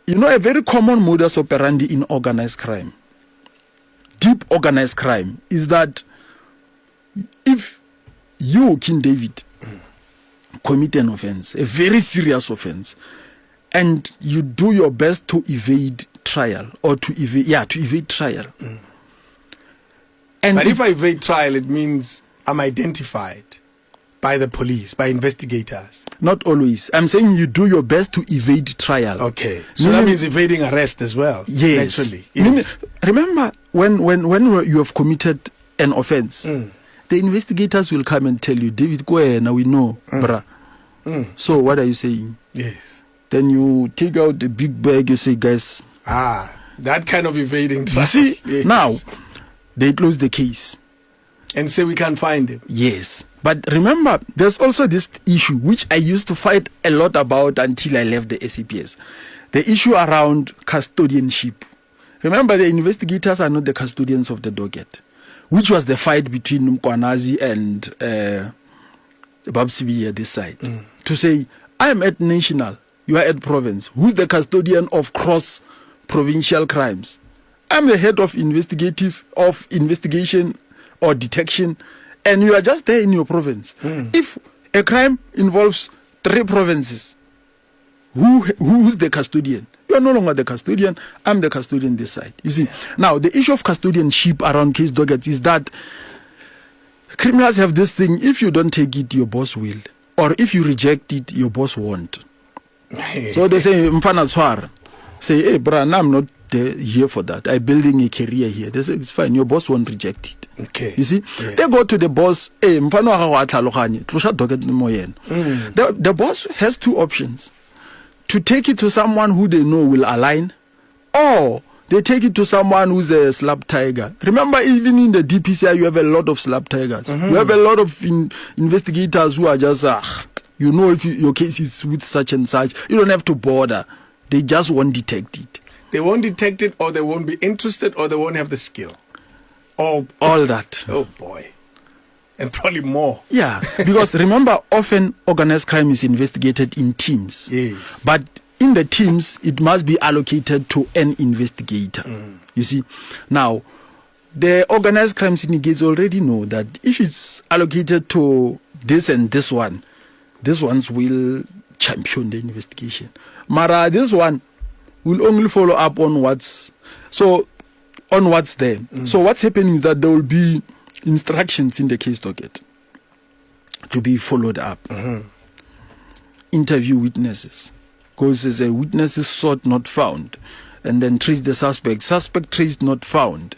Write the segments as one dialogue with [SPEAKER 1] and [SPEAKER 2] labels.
[SPEAKER 1] You know, a very common modus operandi in organized crime, deep organized crime, is that if you, King David, commit an offense, a very serious offense, and you do your best to evade trial or to evade trial.
[SPEAKER 2] And but if I evade trial, it means I'm identified by the police, by investigators.
[SPEAKER 1] Not always. I'm saying you do your best to evade trial.
[SPEAKER 2] Okay. So that means evading arrest as well.
[SPEAKER 1] Yes.
[SPEAKER 2] Naturally. Yes.
[SPEAKER 1] Remember, when you have committed an offense, the investigators will come and tell you, David, go ahead, now we know, bruh. So what are you saying?
[SPEAKER 2] Yes.
[SPEAKER 1] Then you take out the big bag, you say, guys.
[SPEAKER 2] That kind of evading trial.
[SPEAKER 1] You see,
[SPEAKER 2] yes.
[SPEAKER 1] Now, they close the case.
[SPEAKER 2] And say we can't find him.
[SPEAKER 1] Yes. But remember, there's also this issue, which I used to fight a lot about until I left the SAPS. The issue around custodianship. Remember, the investigators are not the custodians of the docket, which was the fight between Mkwanazi and Babsibi at this side. To say, I am at national, you are at province. Who's the custodian of cross-provincial crimes? I'm the head of investigation or detection, and you are just there in your province. If a crime involves 3 provinces, who's the custodian? You are no longer the custodian. I'm the custodian this side. You see, now the issue of custodianship around case dockets is that criminals have this thing: if you don't take it, your boss will, or if you reject it, your boss won't. So they say, "Mfana Swar," say, "Hey, brah, I'm not here for that. I'm building a career here." They say, "It's fine. Your boss won't reject it."
[SPEAKER 2] Okay.
[SPEAKER 1] You see, they go to the boss. Hey, mfana wa tlhaloganye, tlosha docket mo yena. The boss has 2 options: to take it to someone who they know will align, or they take it to someone who's a slap tiger. Remember, even in the DPCI, you have a lot of slap tigers. You have a lot of investigators who are just, you know, if your case is with such and such, you don't have to bother. They just won't detect it.
[SPEAKER 2] They won't detect it, or they won't be interested, or they won't have the skill.
[SPEAKER 1] All that.
[SPEAKER 2] Oh boy. And probably more.
[SPEAKER 1] Yeah, because remember, often organized crime is investigated in teams.
[SPEAKER 2] Yes.
[SPEAKER 1] But in the teams, it must be allocated to an investigator. You see, now the organized crime syndicates already know that if it's allocated to this and this one, these ones will champion the investigation. Mara, this one will only follow up on what's there. So what's happening is that there will be instructions in the case docket to be followed up. Interview witnesses. Because as a witness is sought, not found. And then trace the suspect. Suspect traced, not found.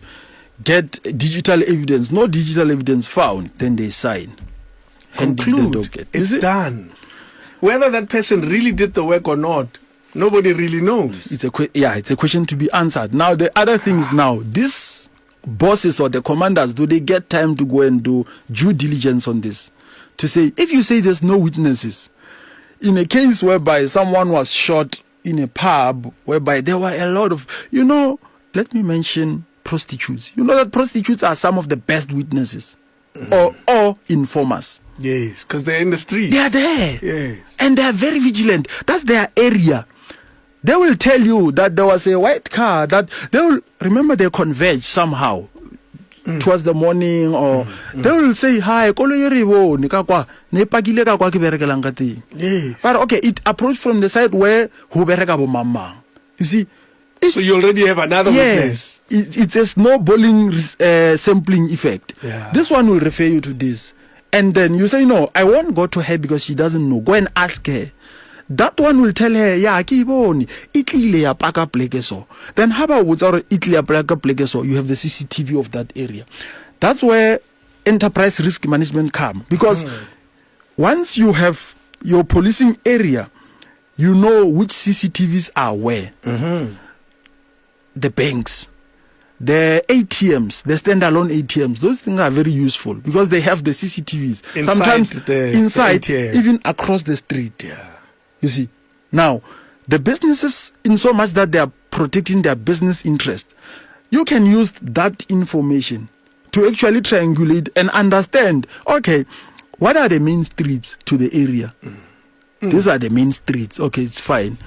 [SPEAKER 1] Get digital evidence. No digital evidence found. Then they sign.
[SPEAKER 2] Conclude.
[SPEAKER 1] The docket.
[SPEAKER 2] It's done. Whether that person really did the work or not, nobody really knows.
[SPEAKER 1] It's a question to be answered. Now, the other thing is now, these bosses or the commanders, do they get time to go and do due diligence on this? To say, if you say there's no witnesses, in a case whereby someone was shot in a pub, whereby there were a lot of, let me mention prostitutes. You know that prostitutes are some of the best witnesses or informers.
[SPEAKER 2] Yes, because they're in the streets.
[SPEAKER 1] They are there.
[SPEAKER 2] Yes.
[SPEAKER 1] And they are very vigilant. That's their area. They will tell you that there was a white car that they will remember. They converge somehow towards the morning, or they will say, "Hi, yes." But okay, it approached from the side where mama. You see,
[SPEAKER 2] so you already have another witness.
[SPEAKER 1] It's a snowballing sampling effect.
[SPEAKER 2] Yeah.
[SPEAKER 1] This one will refer you to this, and then you say, "No, I won't go to her because she doesn't know. Go and ask her." That one will tell her, "Yeah, kiboni, itlile ya paka plekeso." Then how about itlile ya paka plekeso? You have the CCTV of that area. That's where enterprise risk management come, because once you have your policing area, you know which CCTVs are where. The banks, the ATMs, the standalone ATMs, those things are very useful because they have the CCTVs. Sometimes inside, even across the street.
[SPEAKER 2] Yeah.
[SPEAKER 1] You see, now the businesses, in so much that they are protecting their business interest, you can use that information to actually triangulate and understand, okay, what are the main streets to the area? These are the main streets. Okay, it's fine.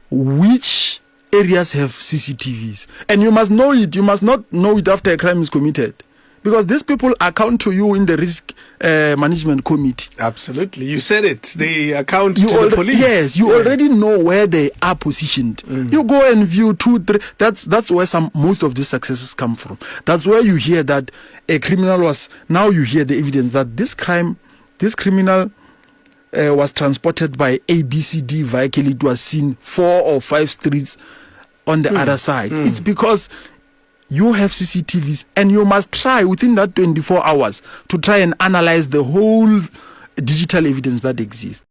[SPEAKER 1] Which areas have CCTVs, and you must know it. You must not know it after a crime is committed, because these people account to you in the risk management committee.
[SPEAKER 2] Absolutely, you said it. They account to the police.
[SPEAKER 1] Yes, you already know where they are positioned. You go and view 2, 3. That's where most of these successes come from. That's where you hear that a criminal was. Now you hear the evidence that this criminal was transported by ABCD vehicle. It was seen 4 or 5 streets on the other side. It's because you have CCTVs, and you must try within that 24 hours to try and analyze the whole digital evidence that exists.